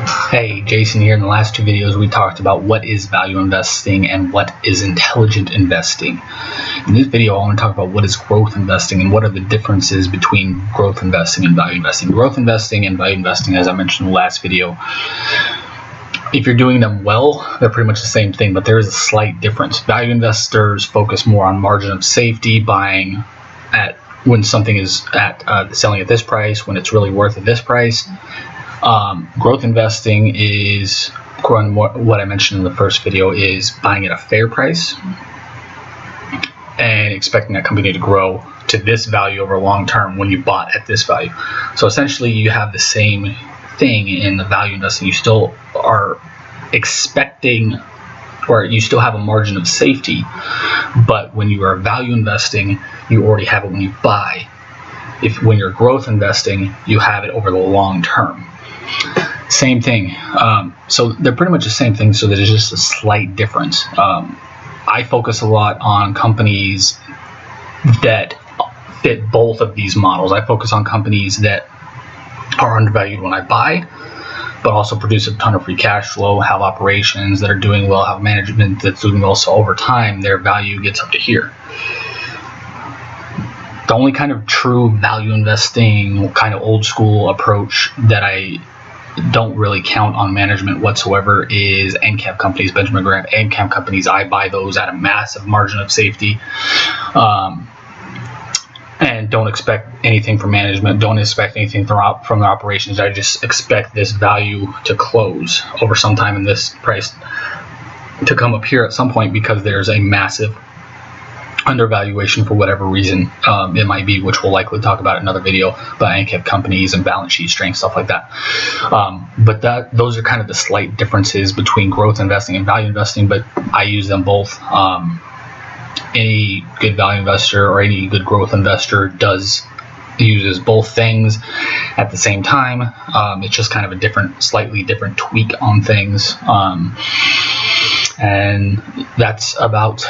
Hey, Jason here. In the last two videos we talked about what is value investing and what is intelligent investing. In this video I want to talk about what is growth investing and what are the differences between growth investing and value investing. Growth investing and value investing, as I mentioned in the last video, if you're doing them well, they're pretty much the same thing, but there is a slight difference. Value investors focus more on margin of safety, buying at when something is at selling at this price, when it's really worth at this price. Growth investing is, what I mentioned in the first video, is buying at a fair price and expecting that company to grow to this value over long term when you bought at this value. So essentially you have the same thing in the value investing. You still are expecting, or you still have a margin of safety, but when you are value investing, you already have it when you buy. When you're growth investing, you have it over the long term. Same thing. So they're pretty much the same thing, so there's just a slight difference. I focus a lot on companies that fit both of these models. I focus on companies that are undervalued when I buy, but also produce a ton of free cash flow, have operations that are doing well, have management that's doing well, so over time their value gets up to here. The only kind of true value investing, kind of old school approach that I don't really count on management whatsoever is NCAP companies, Benjamin Graham NCAP companies. I buy those at a massive margin of safety, and don't expect anything from management, don't expect anything from the operations. I just expect this value to close over some time and this price to come up here at some point, because there's a massive undervaluation for whatever reason it might be, which we'll likely talk about in another video, but NCAP companies and balance sheet strength, stuff like that. But those are kind of the slight differences between growth investing and value investing, but I use them both. Any good value investor or any good growth investor uses both things at the same time. It's just kind of a slightly different tweak on things, and that's about